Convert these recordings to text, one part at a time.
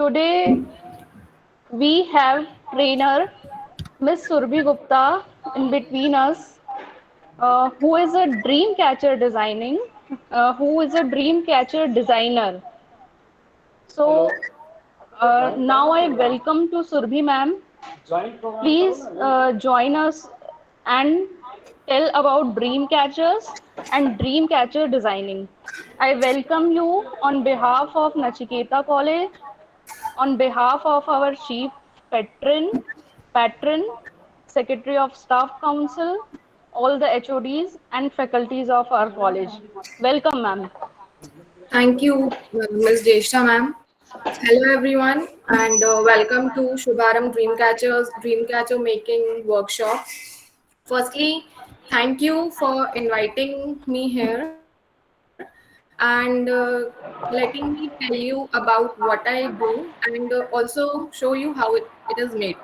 Today we have trainer Miss Surbhi Gupta in between us, who is a dream catcher who is a dream catcher designer. So now I welcome to Surbhi ma'am. Please join us and tell about dream catchers and dream catcher designing. I welcome you on behalf of Nachiketa College, on behalf of our chief patron, secretary of staff council, all the HODs and faculties of our college. Welcome, ma'am. Thank you, Ms. Jeshta ma'am. Hello everyone, and welcome to Shubharam Dreamcatcher Making Workshop. Firstly, thank you for inviting me here and letting me tell you about what I do and also show you how it is made.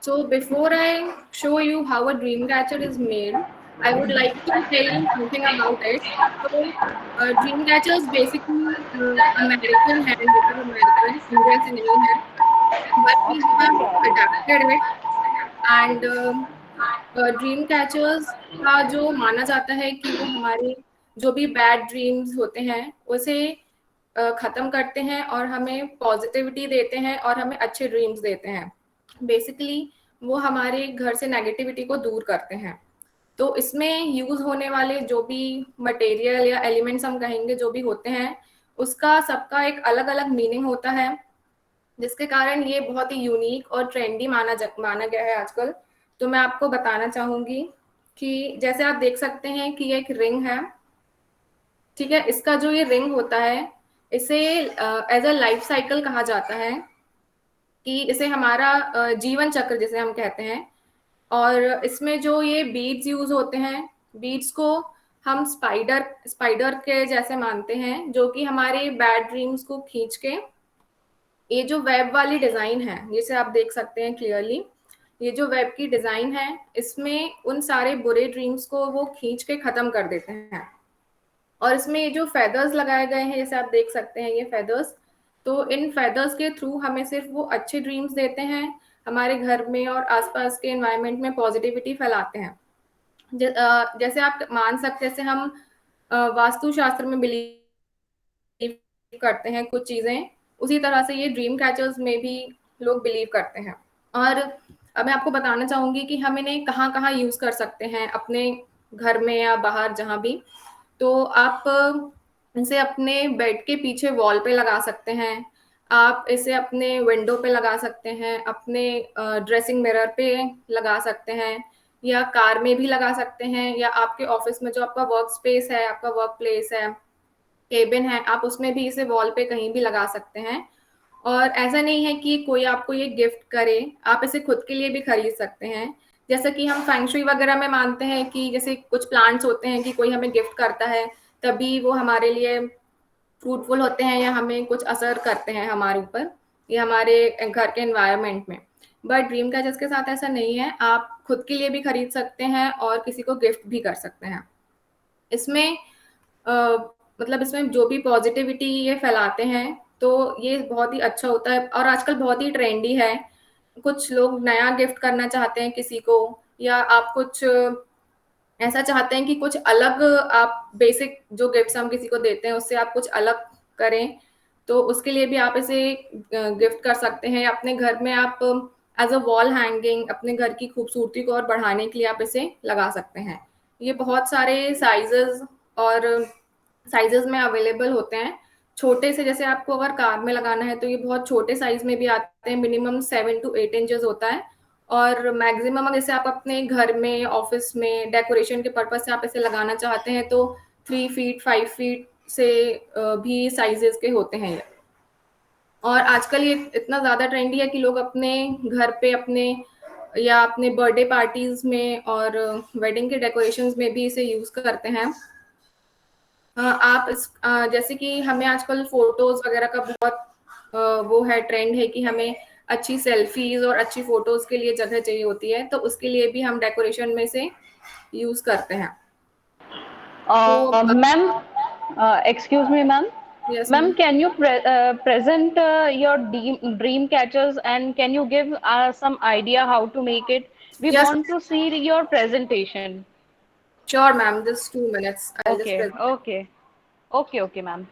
So before I show you how a dream catcher is made, I would like to tell you something about it. So dream catcher is basically American है, native American, Indian से नहीं है, but we have adapted it and dream catchers का जो माना जाता है कि वो हमारे जो भी बैड ड्रीम्स होते हैं उसे खत्म करते हैं और हमें पॉजिटिविटी देते हैं और हमें अच्छे ड्रीम्स देते हैं। बेसिकली वो हमारे घर से नेगेटिविटी को दूर करते हैं। तो इसमें यूज होने वाले जो भी मटेरियल या एलिमेंट्स हम कहेंगे जो भी होते हैं उसका सबका एक अलग अलग मीनिंग होता है, जिसके कारण ये बहुत ही यूनिक और ट्रेंडी माना गया है आजकल। तो मैं आपको बताना चाहूंगी कि जैसे आप देख सकते हैं कि ये एक रिंग है, ठीक है। इसका जो ये रिंग होता है इसे एज अ लाइफ साइकिल कहा जाता है, कि इसे हमारा जीवन चक्र जिसे हम कहते हैं। और इसमें जो ये बीड्स यूज होते हैं, बीड्स को हम स्पाइडर के जैसे मानते हैं, जो कि हमारे बैड ड्रीम्स को खींच के ये जो वेब वाली डिजाइन है जिसे आप देख सकते हैं क्लियरली, ये जो वेब की डिजाइन है इसमें उन सारे बुरे ड्रीम्स को वो खींच के खत्म कर देते हैं। और इसमें ये जो फेदर्स लगाए गए हैं जैसे आप देख सकते हैं ये फेदर्स, तो इन फेदर्स के थ्रू हमें सिर्फ वो अच्छे ड्रीम्स देते हैं, हमारे घर में और आसपास के एनवायरनमेंट में पॉजिटिविटी फैलाते हैं। जैसे आप मान सकते हैं, जैसे हम वास्तुशास्त्र में बिलीव करते हैं कुछ चीजें, उसी तरह से ये ड्रीम कैचर्स में भी लोग बिलीव करते हैं। और अब मैं आपको बताना चाहूंगी कि हम इन्हें कहाँ कहाँ यूज कर सकते हैं, अपने घर में या बाहर जहाँ भी। तो आप इसे अपने बेड के पीछे वॉल पे लगा सकते हैं, आप इसे अपने विंडो पे लगा सकते हैं, अपने ड्रेसिंग मिरर पे लगा सकते हैं, या कार में भी लगा सकते हैं, या आपके ऑफिस में जो आपका वर्क स्पेस है, आपका वर्क प्लेस है, केबिन है, आप उसमें भी इसे वॉल पे कहीं भी लगा सकते हैं। और ऐसा नहीं है कि कोई आपको ये गिफ्ट करे, आप इसे खुद के लिए भी खरीद सकते हैं। जैसे कि हम फेंगशुई वगैरह में मानते हैं कि जैसे कुछ प्लांट्स होते हैं कि कोई हमें गिफ्ट करता है तभी वो हमारे लिए फ्रूटफुल होते हैं या हमें कुछ असर करते हैं हमारे ऊपर या हमारे घर के एनवायरनमेंट में। बट ड्रीम कैचर्स के साथ ऐसा नहीं है, आप खुद के लिए भी खरीद सकते हैं और किसी को गिफ्ट भी कर सकते हैं। इसमें मतलब इसमें जो भी पॉजिटिविटी ये फैलाते हैं तो ये बहुत ही अच्छा होता है और आजकल बहुत ही ट्रेंडी है। कुछ लोग नया गिफ्ट करना चाहते हैं किसी को, या आप कुछ ऐसा चाहते हैं कि कुछ अलग, आप बेसिक जो गिफ्ट्स हम किसी को देते हैं उससे आप कुछ अलग करें, तो उसके लिए भी आप इसे गिफ्ट कर सकते हैं। अपने घर में आप एज अ वॉल हैंगिंग अपने घर की खूबसूरती को और बढ़ाने के लिए आप इसे लगा सकते हैं। ये बहुत सारे साइजेस में अवेलेबल होते हैं। छोटे से, जैसे आपको अगर कार में लगाना है तो ये बहुत छोटे साइज में भी आते हैं, मिनिमम 7 to 8 इंचेस होता है। और मैक्सिमम जैसे आप अपने घर में, ऑफिस में डेकोरेशन के पर्पज से आप इसे लगाना चाहते हैं तो 3 फीट 5 फीट से भी साइजेस के होते हैं ये। और आजकल ये इतना ज़्यादा ट्रेंडी है कि लोग अपने घर पे अपने बर्थडे पार्टीज में और वेडिंग के डेकोरेशंस में भी इसे यूज करते हैं। जैसे कि हमें आजकल फोटोज वगैरह का बहुत वो है, ट्रेंड है कि हमें अच्छी सेल्फीज और अच्छी फोटोज के लिए जगह चाहिए होती है, तो उसके लिए भी हम डेकोरेशन में से यूज करते हैं। तो Ma'am, excuse me, ma'am. Yes, Ma'am, ma'am. can you present your dream catchers and can you give some idea how to make it? We Yes, want to see your presentation. sure, ma'am. Just 2 minutes. I'll just Okay, present. okay, okay, ma'am.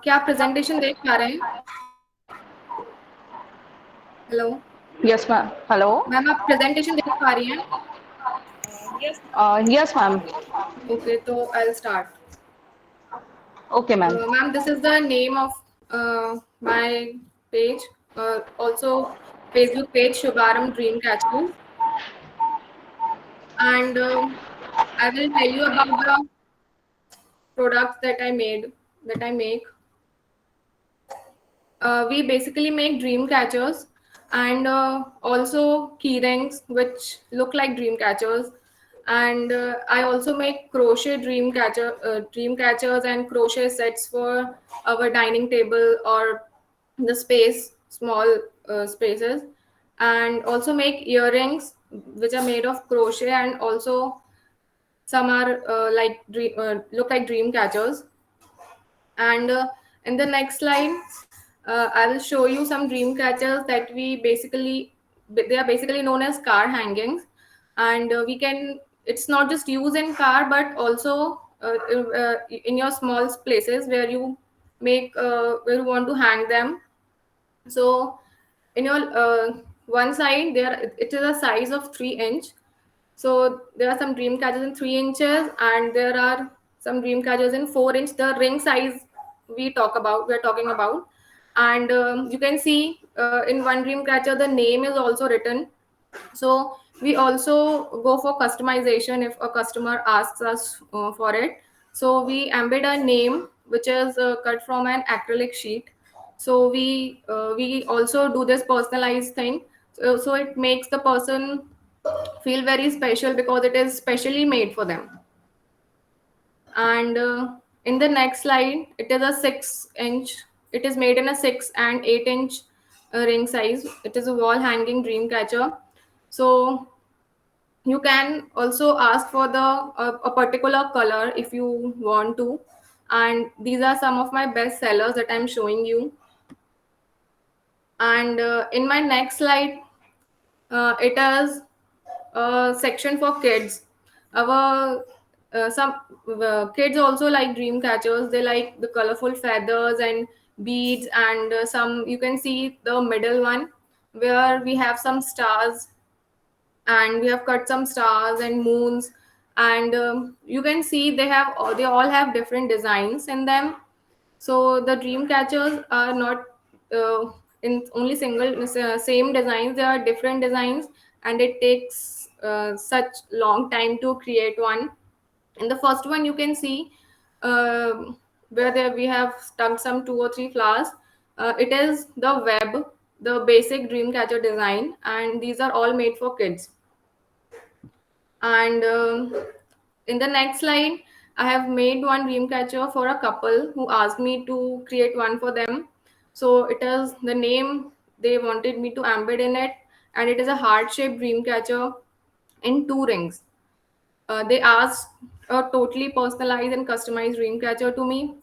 क्या आप presentation देख पा रहे हैं? Hello, Yes, ma'am. Hello. Ma'am आप presentation देख पा रही हैं? Yes, ma'am. ओके, तो I start. Okay, ma'am. Ma'am, this is the name of my page. Also, Facebook page Shubharam Dreamcatchers, and I will tell you about the products that I made, that I make. We basically make dream catchers and also key rings which look like dream catchers, and I also make crochet dream catchers and crochet sets for our dining table or the space small spaces, and also make earrings which are made of crochet, and also some are look like dream catchers. And in the next slide, I will show you some dream catchers that they are basically known as car hangings, and we can. It's not just used in car, but also in your small places where you want to hang them. So in your one side, there it is a size of 3 inch. So there are some dream catchers in 3 inches, and there are some dream catchers in 4 inch. The ring size we're talking about, and you can see in one dream catcher the name is also written. So we also go for customization if a customer asks us for it. So we embed a name which is cut from an acrylic sheet. So we also do this personalized thing. So it makes the person feel very special because it is specially made for them. And in the next slide, it is a 6 inch. It is made in a 6 and 8 inch ring size. It is a wall hanging dream catcher. So you can also ask for a particular color if you want to, and these are some of my best sellers that I'm showing you. And in my next slide, it is a section for kids. Our some kids also like dream catchers. They like the colorful feathers and beads, and some you can see the middle one where we have some stars, and we have cut some stars and moons, and you can see they all have different designs in them. So the dream catchers are not in only same designs. There are different designs, and it takes such long time to create one. In the first one you can see where there we have stuck some 2 or 3 flowers. It is the web, the basic dream catcher design, and these are all made for kids. And in the next slide, I have made one dream catcher for a couple who asked me to create one for them. So it is the name they wanted me to embed in it, and it is a heart shaped dream catcher in 2 rings. They asked a totally personalized and customized dream catcher to me.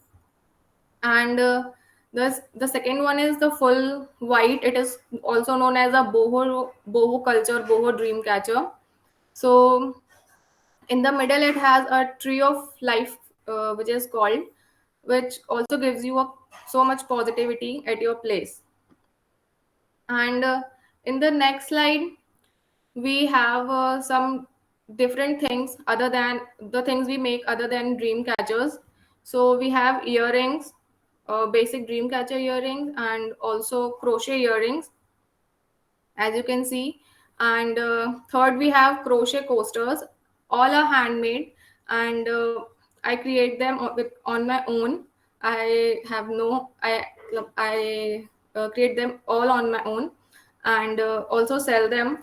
And the second one is the full white. It is also known as a boho culture boho dream catcher. So in the middle it has a tree of life, which is called, which also gives you so much positivity at your place. And in the next slide we have some different things other than the things we make other than dream catchers. So we have earrings, basic dream catcher earrings and also crochet earrings, as you can see. And third, we have crochet coasters. All are handmade, and I create them on my own. I create them all on my own, and also sell them.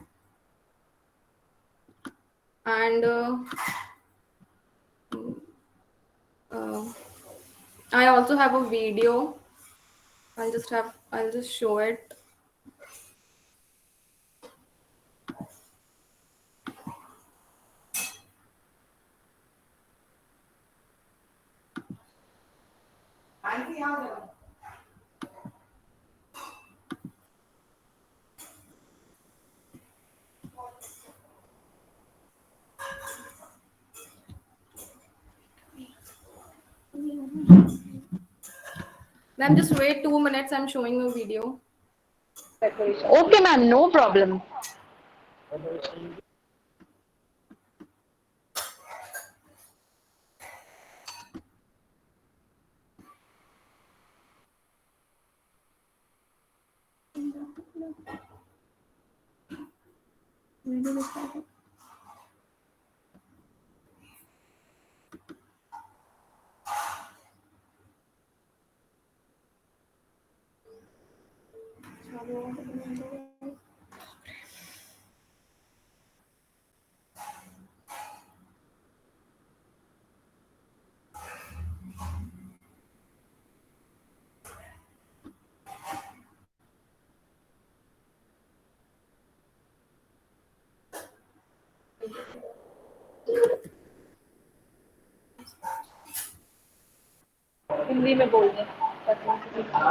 And uh, I also have a video. I'll just show it. Ma'am, just wait 2 minutes. I'm showing you a video. Okay, ma'am, no problem.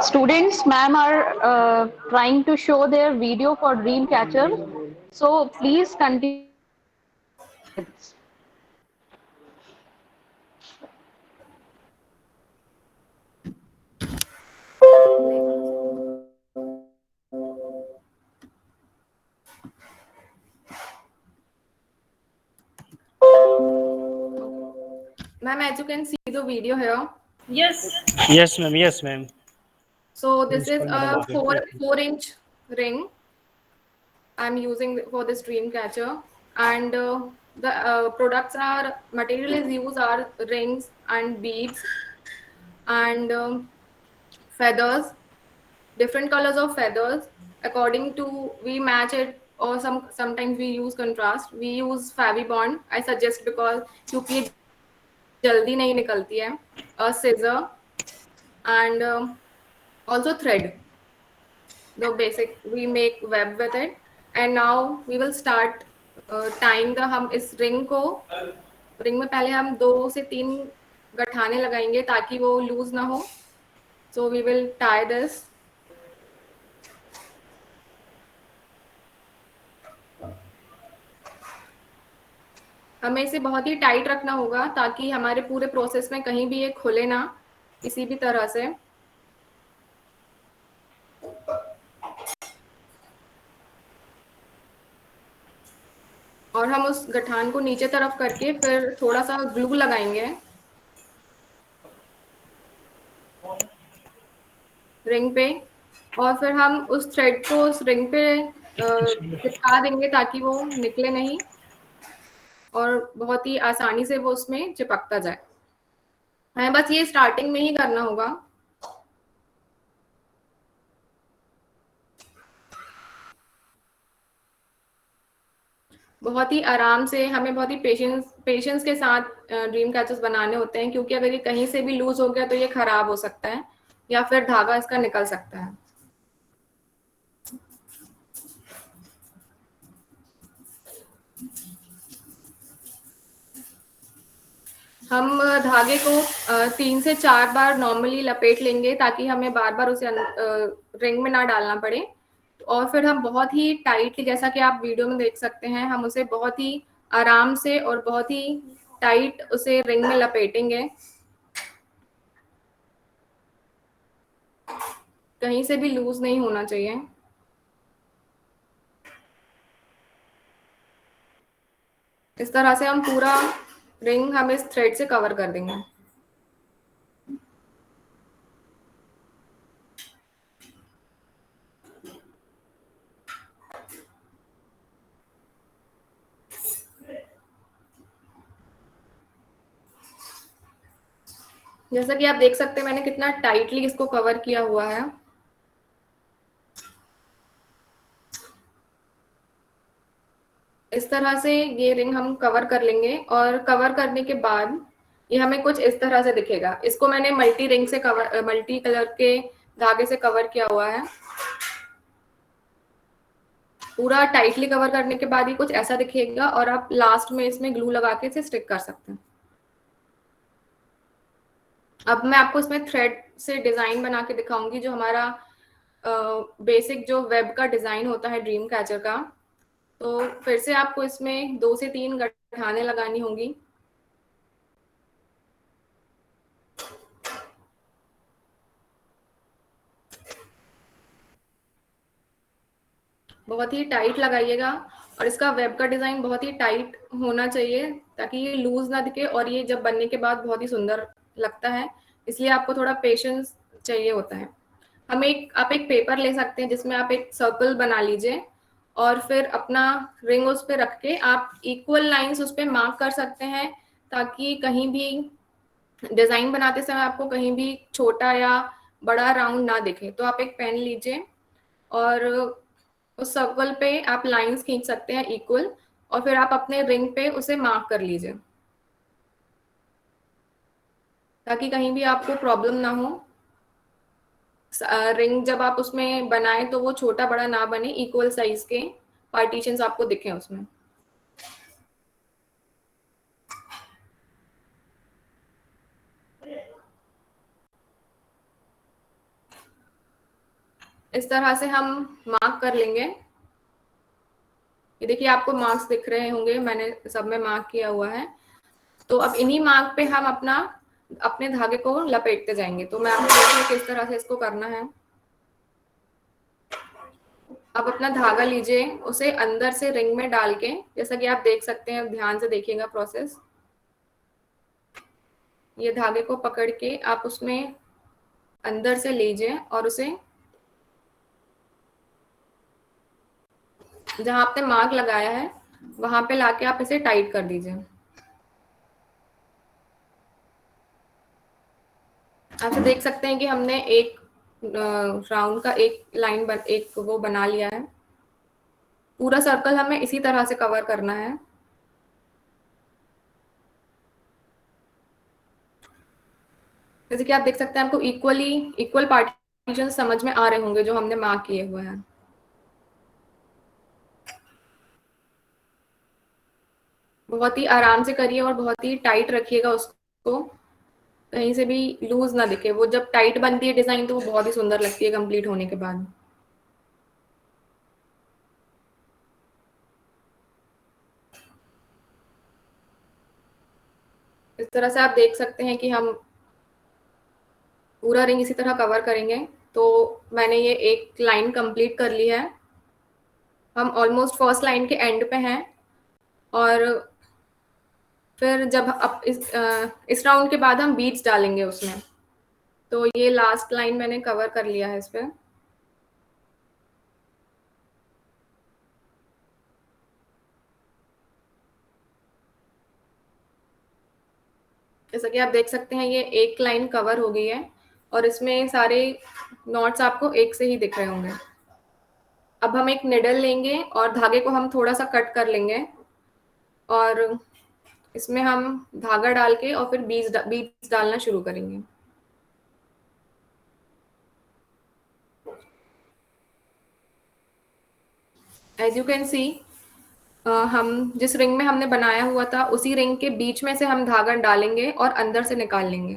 Students, ma'am are trying to show their video for Dreamcatcher. So please continue. Ma'am, as you can see the video here. Yes. Yes, ma'am. Yes, ma'am. So this is a 4-inch ring I'm using for this dream catcher, and the products are material is used are rings and beads and feathers, different colors of feathers. According to we match it, or sometimes we use contrast. We use Favibond. I suggest because क्योंकि ये जल्दी नहीं निकलती है. A scissor and also thread. The basic we make web with it, and now we will start tying the हम इस ring को ring में पहले हम 2 से 3 गठाने लगाएंगे ताकि वो लूज ना हो. So we will tie this. हमें इसे बहुत ही टाइट रखना होगा ताकि हमारे पूरे प्रोसेस में कहीं भी ये खुले ना किसी भी तरह से. और हम उस गठान को नीचे तरफ करके फिर थोड़ा सा ग्लू लगाएंगे रिंग पे, और फिर हम उस थ्रेड को उस रिंग पे चिपका देंगे ताकि वो निकले नहीं और बहुत ही आसानी से वो उसमें चिपकता जाए. हमें बस ये स्टार्टिंग में ही करना होगा. बहुत ही आराम से हमें बहुत ही पेशेंस के साथ ड्रीम कैचेस बनाने होते हैं, क्योंकि अगर ये कहीं से भी लूज हो गया तो ये खराब हो सकता है या फिर धागा इसका निकल सकता है. हम धागे को 3 से 4 बार नॉर्मली लपेट लेंगे ताकि हमें बार बार उसे रिंग में ना डालना पड़े. और फिर हम बहुत ही टाइटली, जैसा कि आप वीडियो में देख सकते हैं, हम उसे बहुत ही आराम से और बहुत ही टाइट उसे रिंग में लपेटेंगे. कहीं से भी लूज नहीं होना चाहिए. इस तरह से हम पूरा रिंग हम इस थ्रेड से कवर कर देंगे. जैसा कि आप देख सकते हैं मैंने कितना टाइटली इसको कवर किया हुआ है। इस तरह से ये रिंग हम कवर कर लेंगे और कवर करने के बाद ये हमें कुछ इस तरह से दिखेगा। इसको मैंने मल्टी रिंग से कवर, मल्टी कलर के धागे से कवर किया हुआ है। पूरा टाइटली कवर करने के बाद ये कुछ ऐसा दिखेगा और आप लास्ट में इसमें ग्लू लगा के इसे स्टिक कर सकते हैं। अब मैं आपको इसमें थ्रेड से डिजाइन बना के दिखाऊंगी, जो हमारा बेसिक जो वेब का डिजाइन होता है ड्रीम कैचर का। तो फिर से आपको इसमें 2 से 3 गठाने लगानी होंगी। बहुत ही टाइट लगाइएगा और इसका वेब का डिजाइन बहुत ही टाइट होना चाहिए ताकि ये लूज ना दिखे और ये जब बनने के बाद बहुत ही सुंदर लगता है। इसलिए आपको थोड़ा पेशेंस चाहिए होता है। आप एक पेपर ले सकते हैं जिसमें आप एक सर्कल बना लीजिए और फिर अपना रिंग उस पर रख के आप इक्वल लाइंस उस पर मार्क कर सकते हैं, ताकि कहीं भी डिजाइन बनाते समय आपको कहीं भी छोटा या बड़ा राउंड ना दिखे। तो आप एक पेन लीजिए और उस सर्कल पे आप लाइंस खींच सकते हैं इक्वल, और फिर आप अपने रिंग पे उसे मार्क कर लीजिए ताकि कहीं भी आपको प्रॉब्लम ना हो। रिंग जब आप उसमें बनाए तो वो छोटा बड़ा ना बने, इक्वल साइज के पार्टीशंस आपको दिखें उसमें। इस तरह से हम मार्क कर लेंगे। ये देखिए आपको मार्क्स दिख रहे होंगे, मैंने सब में मार्क किया हुआ है। तो अब इन्हीं मार्क पे हम अपने धागे को लपेटते जाएंगे। तो मैं आपको देखिए किस तरह से इसको करना है। अब अपना धागा लीजिए, उसे अंदर से रिंग में डाल के, जैसा कि आप देख सकते हैं, ध्यान से देखिएगा प्रोसेस। ये धागे को पकड़ के आप उसमें अंदर से लीजिए और उसे जहां आपने मार्क लगाया है वहां पे लाके आप इसे टाइट कर दीजिए। आप देख सकते हैं कि हमने एक राउंड का एक वो बना लिया है। पूरा सर्कल हमें इसी तरह से कवर करना है। जैसे कि आप देख सकते हैं आपको इक्वल पार्टीशन समझ में आ रहे होंगे जो हमने मार्क किए हुए हैं। बहुत ही आराम से करिए और बहुत ही टाइट रखिएगा उसको, कहीं से भी लूज ना दिखे। वो जब टाइट बनती है डिजाइन तो वो बहुत ही सुंदर लगती है कंप्लीट होने के बाद। इस तरह से आप देख सकते हैं कि हम पूरा रिंग इसी तरह कवर करेंगे। तो मैंने ये एक लाइन कंप्लीट कर ली है। हम ऑलमोस्ट फर्स्ट लाइन के एंड पे हैं और फिर जब इस राउंड के बाद हम बीड्स डालेंगे उसमें। तो ये लास्ट लाइन मैंने कवर कर लिया है इस पे। जैसा कि आप देख सकते हैं ये एक लाइन कवर हो गई है और इसमें सारे नॉट्स आपको एक से ही दिख रहे होंगे। अब हम एक निडल लेंगे और धागे को हम थोड़ा सा कट कर लेंगे और इसमें हम धागा डाल के और फिर बीड्स डालना शुरू करेंगे। एज यू कैन सी, हम जिस रिंग में हमने बनाया हुआ था उसी रिंग के बीच में से हम धागा डालेंगे और अंदर से निकाल लेंगे।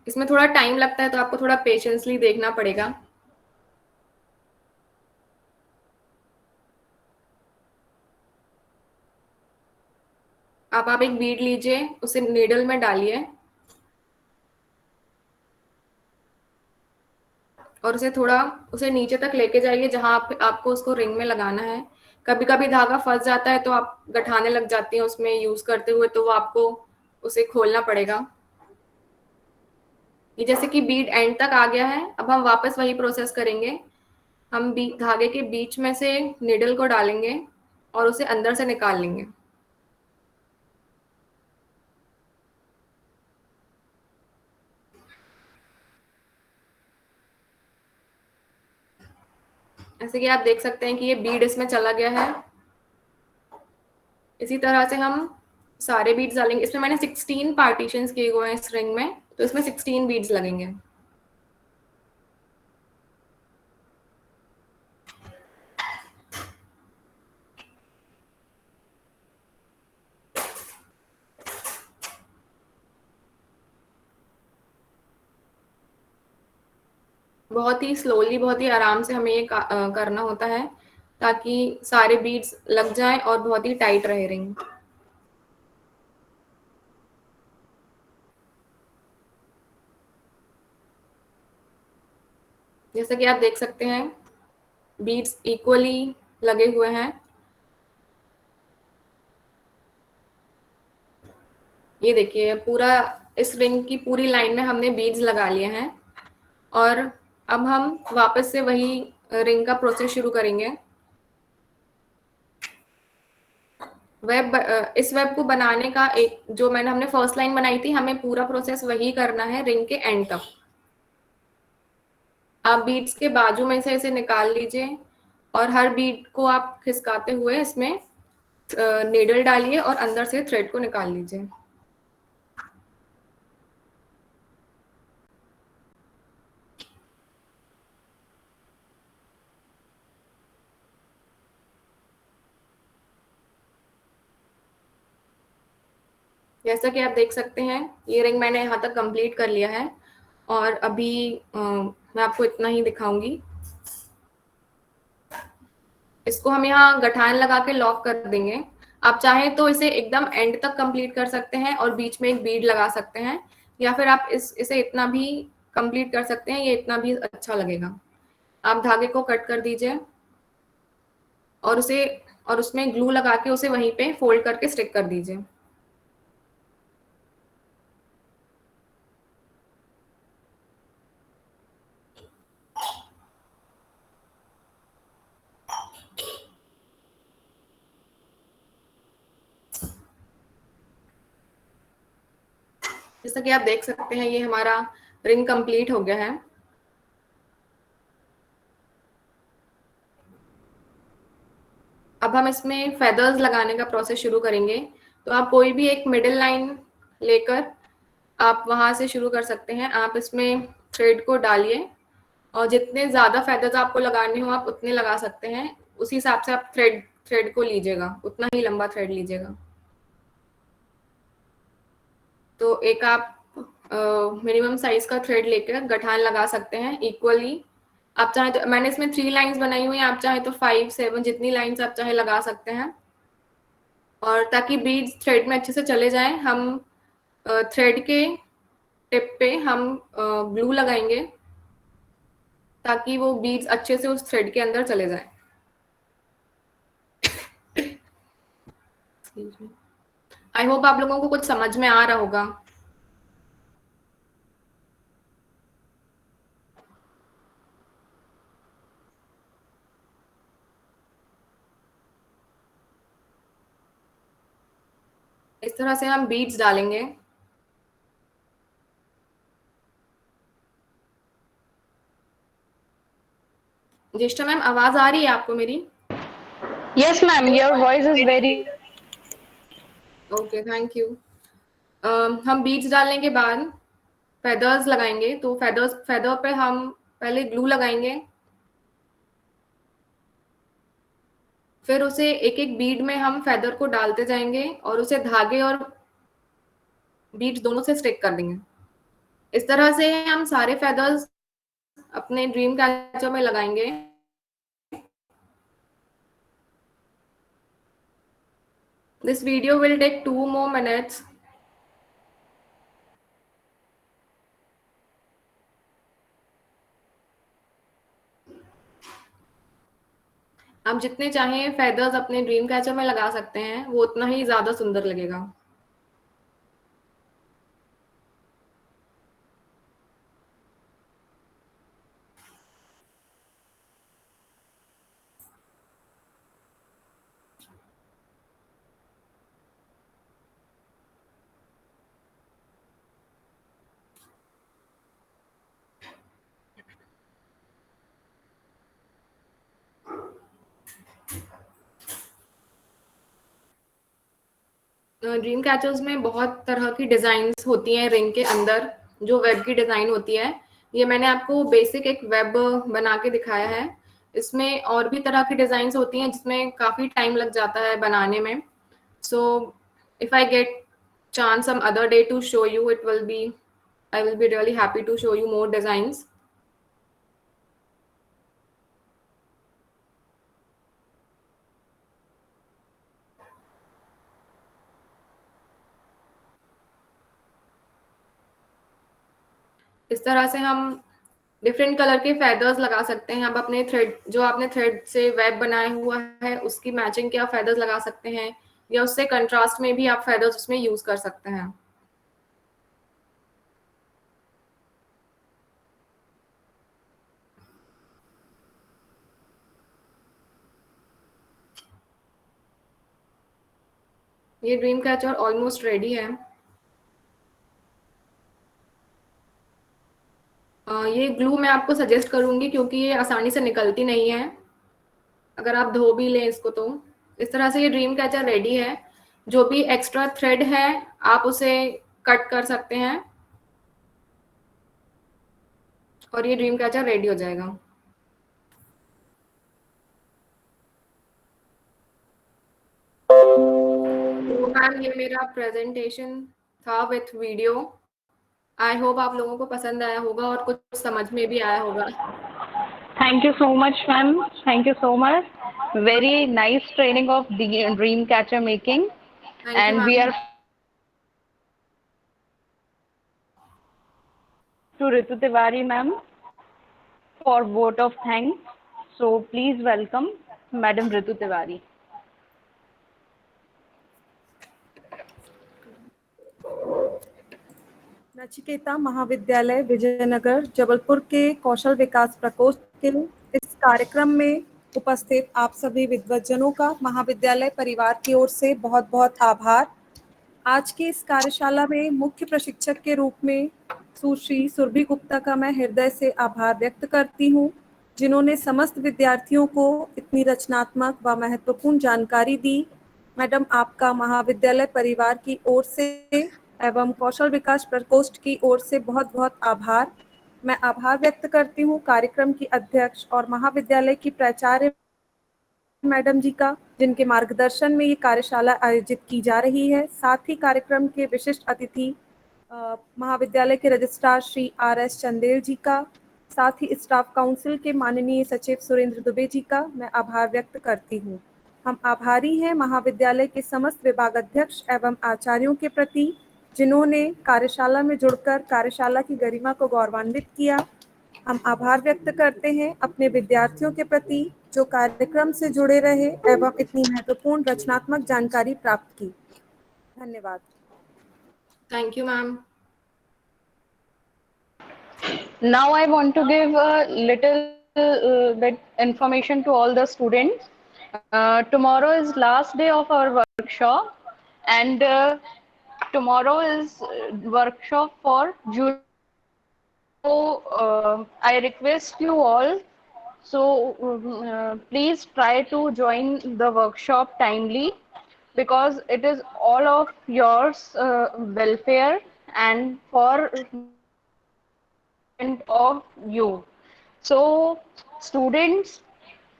इसमें थोड़ा टाइम लगता है तो आपको थोड़ा पेशेंसली देखना पड़ेगा। आप एक बीड लीजिए, उसे नीडल में डालिए और उसे नीचे तक लेके जाइए जहां आपको उसको रिंग में लगाना है। कभी कभी धागा फंस जाता है तो आप गठाने लग जाती हैं उसमें यूज करते हुए, तो वो आपको उसे खोलना पड़ेगा। ये जैसे कि बीड एंड तक आ गया है। अब हम वापस वही प्रोसेस करेंगे। हम धागे के बीच में से निडल को डालेंगे और उसे अंदर से निकाल लेंगे। जैसे कि आप देख सकते हैं कि ये बीड इसमें चला गया है। इसी तरह से हम सारे बीड्स डालेंगे। इसमें मैंने 16 पार्टीशंस किए हुए हैं इस रिंग में, तो इसमें 16 बीड्स लगेंगे। बहुत ही स्लोली, बहुत ही आराम से हमें ये करना होता है, ताकि सारे बीड्स लग जाएं और बहुत ही टाइट रहे रिंग। जैसा कि आप देख सकते हैं बीड्स इक्वली लगे हुए हैं। ये देखिए पूरा इस रिंग की पूरी लाइन में हमने बीड्स लगा लिए हैं, और अब हम वापस से वही रिंग का प्रोसेस शुरू करेंगे। इस वेब को बनाने का एक जो हमने फर्स्ट लाइन बनाई थी, हमें पूरा प्रोसेस वही करना है रिंग के एंड तक। आप बीड्स के बाजू में से इसे निकाल लीजिए, और हर बीड को आप खिसकाते हुए इसमें नीडल डालिए और अंदर से थ्रेड को निकाल लीजिए। जैसा कि आप देख सकते हैं ये रिंग मैंने यहाँ तक कंप्लीट कर लिया है, और अभी मैं आपको इतना ही दिखाऊंगी। इसको हम यहाँ गठान लगा के लॉक कर देंगे। आप चाहें तो इसे एकदम एंड तक कंप्लीट कर सकते हैं और बीच में एक बीड लगा सकते हैं, या फिर आप इसे इतना भी कंप्लीट कर सकते हैं, ये इतना भी अच्छा लगेगा। आप धागे को कट कर दीजिए और उसे और उसमें ग्लू लगा के उसे वहीं पे फोल्ड करके स्टिक कर दीजिए। जैसा कि आप देख सकते हैं ये हमारा रिंग कंप्लीट हो गया है। अब हम इसमें फेदर्स लगाने का प्रोसेस शुरू करेंगे। तो आप कोई भी एक मिडिल लाइन लेकर आप वहां से शुरू कर सकते हैं। आप इसमें थ्रेड को डालिए, और जितने ज्यादा फेदर्स आपको लगाने हो आप उतने लगा सकते हैं। उसी हिसाब से आप थ्रेड थ्रेड को लीजिएगा, उतना ही लंबा थ्रेड लीजिएगा। तो एक आप मिनिमम साइज का थ्रेड लेकर गठान लगा सकते हैं इक्वली। आप चाहे तो मैंने इसमें 3 लाइंस बनाई हुई हैं, आप चाहे तो 5 7 जितनी लाइंस आप चाहे लगा सकते हैं। और ताकि बीड्स थ्रेड में अच्छे से चले जाएं, हम थ्रेड के टिप पे हम ग्लू लगाएंगे, ताकि वो बीड्स अच्छे से उस थ्रेड के अंदर चले जाएं। आई होप आप लोगों को कुछ समझ में आ रहा होगा। इस तरह से हम बीड्स डालेंगे। ज्येष्ठा मैम, आवाज आ रही है आपको मेरी? Yes, ma'am, your voice is very. Okay, thank you. हम बीड्स डालने के बाद फेदर्स लगाएंगे। तो फेदर पे हम पहले ग्लू लगाएंगे, फिर उसे एक एक बीड में हम फेदर को डालते जाएंगे और उसे धागे और बीड्स दोनों से स्टिक कर देंगे। इस तरह से हम सारे फेदर्स अपने ड्रीम कैचर में लगाएंगे। This video will take 2 more minutes. आप जितने चाहें फेदर्स अपने ड्रीम कैचर में लगा सकते हैं, वो उतना ही ज्यादा सुंदर लगेगा। ड्रीम कैचर्स में बहुत तरह की डिज़ाइंस होती हैं रिंग के अंदर, जो वेब की डिज़ाइन होती है। ये मैंने आपको बेसिक एक वेब बना के दिखाया है। इसमें और भी तरह की डिज़ाइंस होती हैं जिसमें काफ़ी टाइम लग जाता है बनाने में। So if I get chance some other day to show you, I will be really happy to show you more designs. इस तरह से हम डिफरेंट कलर के फेदर्स लगा सकते हैं। आप अपने थ्रेड, जो आपने थ्रेड से वेब बनाया हुआ है, उसकी मैचिंग के आप फेदर्स लगा सकते हैं, या उससे कंट्रास्ट में भी आप फेदर्स उसमें यूज कर सकते हैं। ये ड्रीम कैचर ऑलमोस्ट रेडी है। ये ग्लू मैं आपको सजेस्ट करूंगी क्योंकि ये आसानी से निकलती नहीं है, अगर आप धो भी लें इसको तो। इस तरह से ये ड्रीम कैचर रेडी है। जो भी एक्स्ट्रा थ्रेड है आप उसे कट कर सकते हैं और ये ड्रीम कैचर रेडी हो जाएगा। तो मैम ये मेरा प्रेजेंटेशन था विथ वीडियो। आई होप आप लोगों को पसंद आया होगा और कुछ समझ में भी आया होगा। Thank you so much, ma'am. Thank you so much. Very nice training of the dream catcher making. Thank you And we ma'am. are to Ritu Tiwari, ma'am, for vote of thanks. So please welcome Madam Ritu Tiwari. Nachiketa महाविद्यालय विजयनगर जबलपुर के कौशल विकास प्रकोष्ठ के इस कार्यक्रम में उपस्थित आप सभी विद्वज्जनों का महाविद्यालय परिवार की ओर से बहुत बहुत आभार। आज की इस कार्यशाला में मुख्य प्रशिक्षक के रूप में सुश्री सुरभि गुप्ता का मैं हृदय से आभार व्यक्त करती हूँ, जिन्होंने समस्त विद्यार्थियों को इतनी रचनात्मक व महत्वपूर्ण जानकारी दी। मैडम, आपका महाविद्यालय परिवार की ओर से एवं कौशल विकास प्रकोष्ठ की ओर से बहुत बहुत आभार। मैं आभार व्यक्त करती हूँ कार्यक्रम की अध्यक्ष और महाविद्यालय की प्राचार्य मैडम जी का, जिनके मार्गदर्शन में ये कार्यशाला आयोजित की जा रही है। साथ ही कार्यक्रम के विशिष्ट अतिथि महाविद्यालय के रजिस्ट्रार श्री RS चंदेल जी का, साथ ही स्टाफ काउंसिल के माननीय सचिव सुरेंद्र दुबे जी का मैं आभार व्यक्त करती हूँ। हम आभारी हैं महाविद्यालय के समस्त विभागाध्यक्ष एवं आचार्यों के प्रति, जिन्होंने कार्यशाला में जुड़कर कार्यशाला की गरिमा को गौरवान्वित किया। हम आभार व्यक्त करते हैं अपने विद्यार्थियों के प्रति, जो कार्यक्रम से जुड़े रहे एवं इतनी महत्वपूर्ण रचनात्मक जानकारी प्राप्त की। धन्यवाद। Thank you ma'am. Now I want to give a little bit information to all the students. Tomorrow is last day of our workshop, and tomorrow is workshop for junior. So I request you all. So please try to join the workshop timely, because it is all of yours welfare and for of you. So students,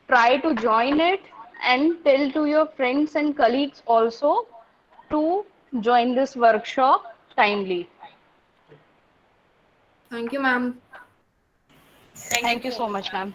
try to join it and tell to your friends and colleagues also to join this workshop timely. Thank you ma'am. Thank you so much, ma'am.